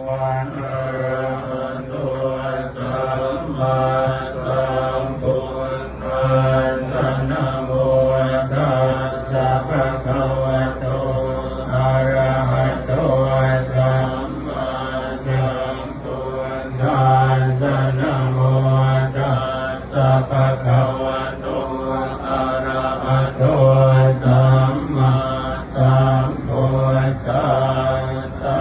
วันอะระหะโตสัมมาสัมพุทธัสสะนะโมตัสสะภะคะวะโตอะระหะโตสัมมาสัมพุทธัสสะนะโมตัสสะภะคะวะโตอะระหะโตสัมมาสัมพุทธัสสะ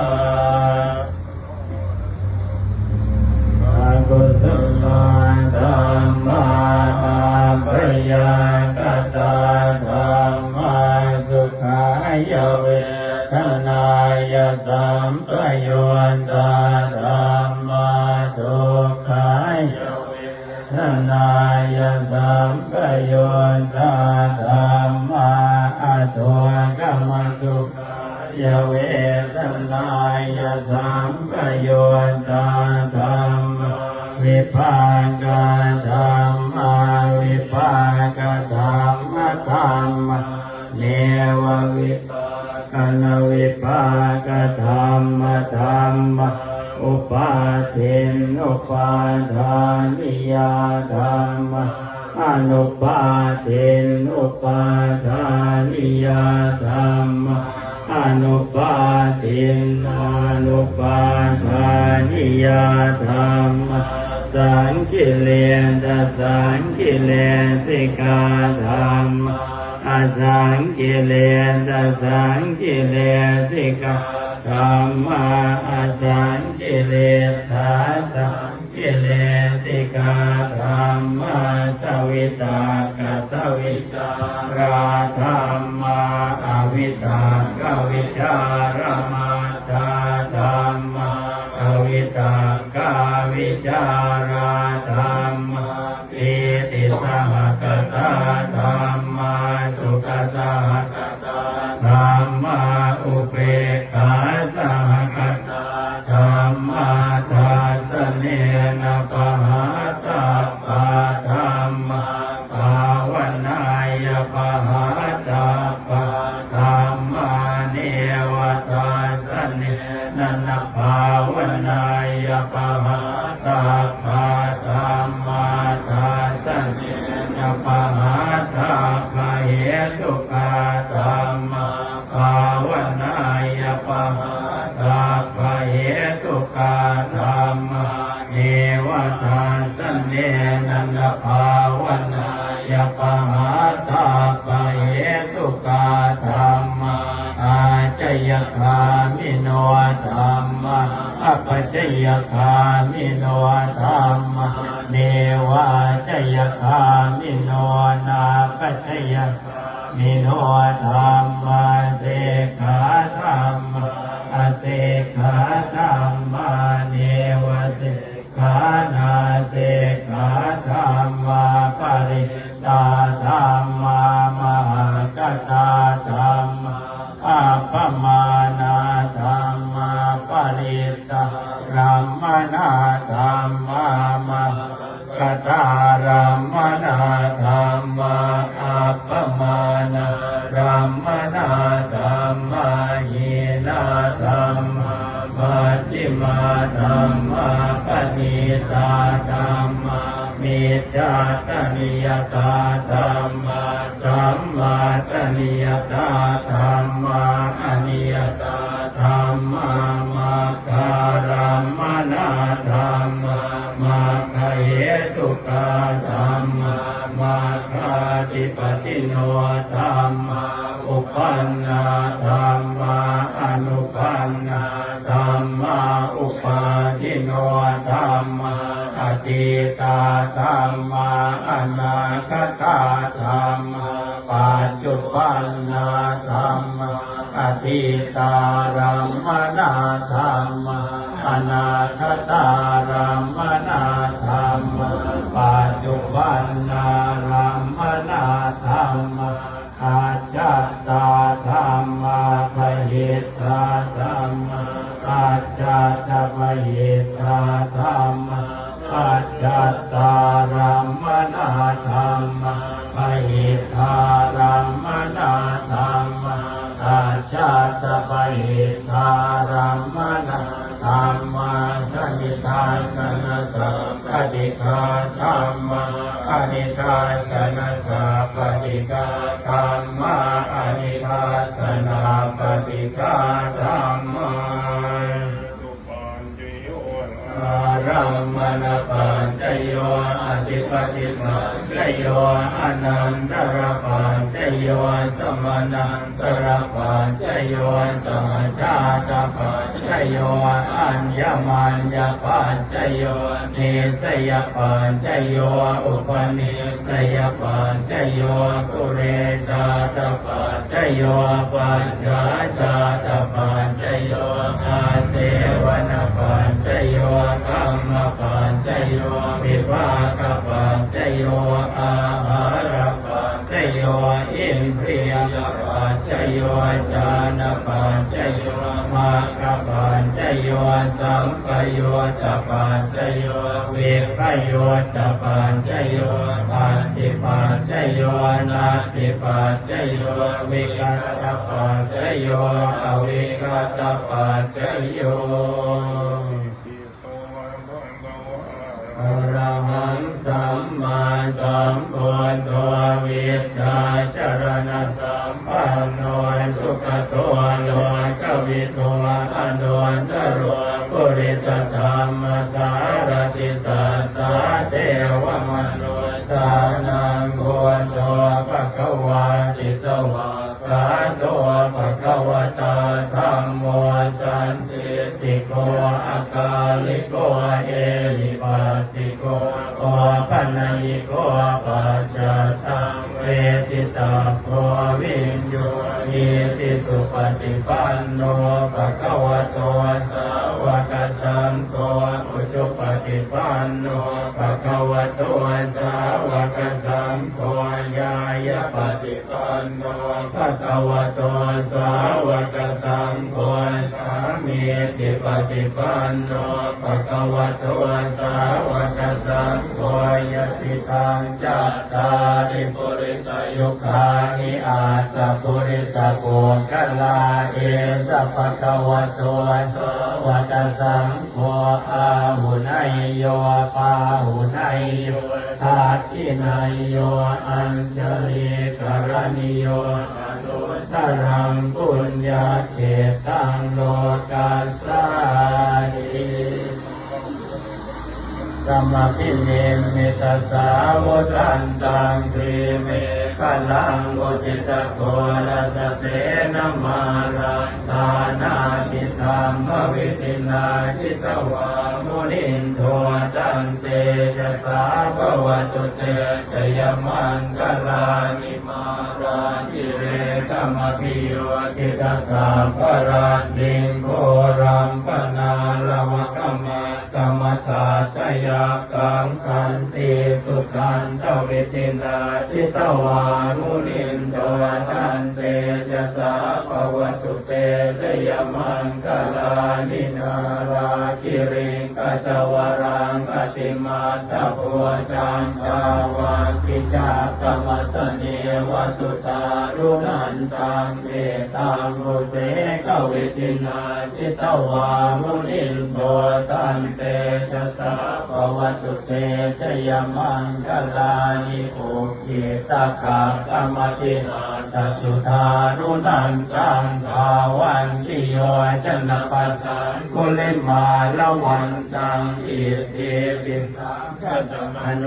อากุศลธัมมาปยากตาธัมมาสุขายเวทนายสัมปยุตตาธัมมาทุกขายเวทนายสัมปยุตตาธัมมาอทุกขมทุกขายเวทนายสัมปยุตตาธัมมาวิภาคธรรมวิภาคธรรมธรรมเนววิภาคณวิภาคธรรมธรรมอุปาทินอุปาทานิยธรรมอนุปาทินอุปาทานิยธรรมอนุปาทินอนุปาทานิยธรรมสังกิเลสสังกิเลสิกาธรรมอสังกิเลสสังกิเลสิกาธรรมอสังกิเลสสังกิเลสิกาธรรมสวิตากสวิจาราธรรมอวิตากวิจารมาตาธรรมอวิตากวิจาราธรรมอิติสหกตาธรรมสุขสหกตาธรรมอุเบกขาสหกตาธรรมทัสสะเนนะปะหาตาปะธรรมภาวนายปะหาตาปะธรรมเนวทัสสะเนนะภาวนายปะหาตาปะธรรมทัสสะเนนะปะหาตาปะเหตุกาธรรมภาวนายปะหาตาปะเหตุกาธรรมเนวทัสสะเนนะภาวนายปะหาตาปะเหตุกาธรรมอาจยคามิโนธรรมอปัจจยคามิโนธรรมเนวาจยคามิโนนาปัจจยคามิโนธรรมเสกขาธรรมอเสกขาธรรมเนวเสกขานาเสกขาธรรมปริตาธรรมมหากตาธรรมอัปปมานาธรรมปริตารัมมนาธรรมมหากตารัมมนาธรรมอัปปมานารัมมนาธรรมหินาธรรมมัชฌิมาธรรมปณิตาธรรมมิจฉาตนิยตาธรรมสัมมาตนิยตาธรรมอนิยตาธรรมมัคคารัมมนาธรรมมัคคเหตุกาธรรมมัคคาธิปติโนธรรมอุปันนาธรรมอนุปันนาธรรมอุปาทิโนธรรมอติตาธรรมอนาคตาธรรมปัจจุบันนาธรรมอติตารัมมนาธรรมอนาคตารัมมนาธรรมปัจจุบันนารัมมนาธรรมอาจัตตาธรรมพหิทธาธรรมอาจัตตพหิทธาธรรมอาจัตตารัมมนาธรรมพหิทธารัมมนาธรรมอาจัตตพหิทธารัมมนาธรรม ฏิฆาธัมมาอนิทาสนะสัพพติกาธัมมาอนิทาสนะปฏิฆาธัมมาอารัมมณปัญจโยอธิปติปัญจโยอนันตระปัญจโยสมนันตระปัญจโยสหชาตปัญจโยอัญญมัญญปัญจโยเนสยปัญจโยอุปนิสยปัญจโยกุเรชาตปัญจโยปัญจชาตปัญจโยอาเสวนปัญจโยกรรมปัญจโยวิภากปัญจโยอาหารปัญจโยอินทรียปัญจโยฌานปัญจโยมรรคปัญจโยสัมปโยชปัญจโยวิปโยชปัญจโยปัญติปัญจโยนาติปัญจโยวิกัตปัญจโยอวิกัตปัญจโยอรหังสัมมาสัมพุทโธวิชชาจรณะสัมปันโนสุขโตโลกวิทูอนุตตรปุริสธรรมสารติสัตตาเทวมนุษย์สานังโกโตภะคะวะติสวากขาโตภะคะวะตาธัมโมสันติติโกอาคาลิโกเอหิปัสสิโกโอปัญญิโกปัจจตังเวทิตาโกวิญโยหิติสุปฏิปันโนภะคะวะโตสาวกสังโฆอุชุปฏิปันโนภะคะวะโตสาวกสังโฆญาญาปฏิปันโนภะคะวะโตสาวกสังโฆสามีจิปฏิปันโนภะคะวะโตสาวกสังโฆยติตังจัตตาริปุริสยุคานิอาสะปุริสโกกัลลาเอสะภะคะวะโตสาวกสังโฆอาหุนายโยปาหุนายโยทัตถินายโยอัญชลีกรณิโยอนุตตรังปุญญาเขตังโลกัสสานิสัมมาพิเนมิตสาวกังตังตรีเมฆลังโอจิตโกรัสเสนมารังทานาทิธรรมวิตินาจิตวามุนินโทตันเตจะสาภวตุเตชยมันกลานิมาราจิเรกมพิโยจิตสาภราติงโกรัมปนาลวะกมากรรมตาจยากังคันติสุขันตวิตินาจิตวามุนินโทตันเตจะสาภวตุเตชยมันกลานินาราคิริงกัจวรังอติมาตะโพจังภาวะกิจากรรมสเนวสุตารุนันตังเมตังโมเสกวิตินาจิตวามุนินโทตันเตจะสาภวตุเตชยมันกลานิโอกิตาคากรรมตินาตัสุธารุนันตังภาวันติโยจันปัฏฐานกุลิมาละวันตังอิติปิสังกัจมโน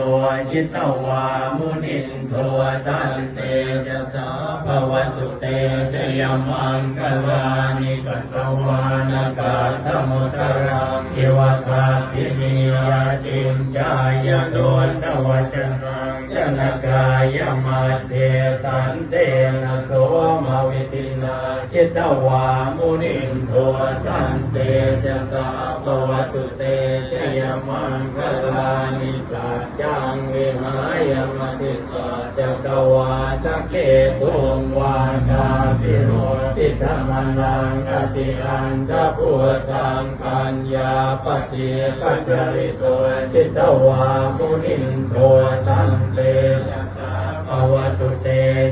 จิตวามุนินโทตันเตจะสาภวตุเตชยมังกลานิกัตวานากาธมุตรังอิวะคาตินิยาจิมจายโดนวัจนังชนกายมัตเตสันเตนะโสมวิตินาจิตวามุนินโทตันเตจะสาภวตุเตชยมังกลานิสัจจังวิหายมติสัจจกวาทะเกตุงวาทาปิโรติธรรมนังอติอันตะพุทธังปัญญาปฏิปัจจริโตจิตวามุนินโทตันเตจะสาภวตุเต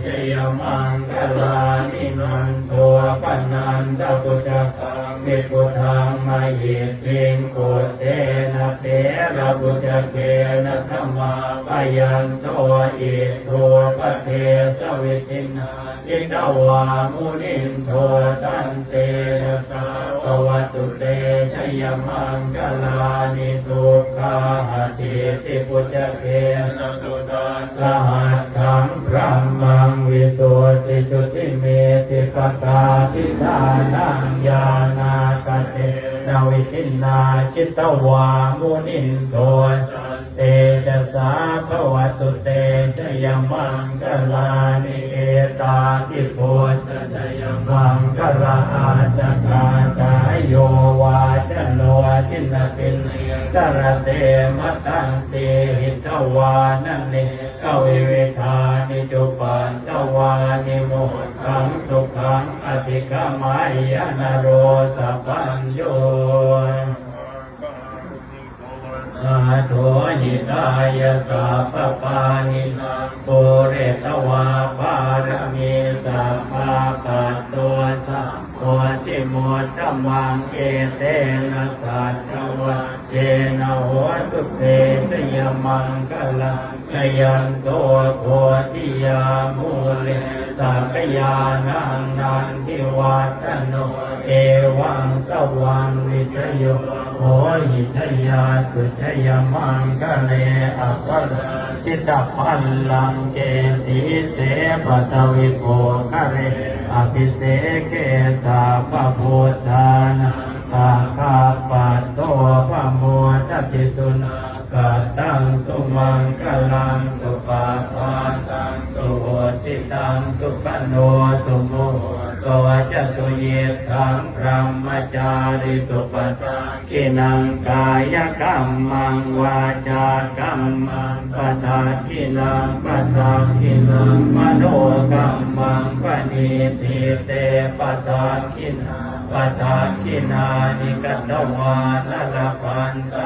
ชยมังกลานินันโทปนันตปุจจตัง ภิกขุธังมหิตถิงกุเตนะเถระบุจเกนะธัมมาปยันโตอิโทปะเทสวิตินาจิตวามุนินโทตันเตนะสาววตุเตชยมังกลานิทุกขาติติปุจเกนะสุตันสหัตถังพระมังวิสุทธิจุติเมติปตาทิฏฐานังญาณากเตนะวิทินนาจิตวามุนินโทเตจะสาภวตุเตชยมังกลานิเอตาทิโพชยมังกลาอาจกาตายโยวาจโนทินตินสรเตมตันเตหิตวานันเนกวิเวทานิจุปันตวานิโมขังสุขังอภิกามายนโรสัพพัญโยอาโถหิตายาสัพพปานิปุเรตวาภารมีสัพพะปัตตัวสัพพติโมตมังเอเตนะสัตถวะเจนะโหตุเตชยมังกลังชยันโตโพธิยามูเลสัพยานังนันทิวัตโนเอวังสวังวิจโยโหหิทยาสุชยมังกะเลอัปปะจิตตพัลลังเกติเสปตวิโภคะเรอภิเสเกตาปะโพธานะตาคาปัตโตปะโมทัติสุนกัตตังสุมังกลังสุปาทานตังสุโหติตังสุปโนสุโมตัวจะสุเยทังพรหมจาริสุปตังกินังกายกรรมังวาจากรรมังปทากินังปทากินังมโนกรรมังปณิทิเตปทากินังปทากินานิกัตวานะละพันตา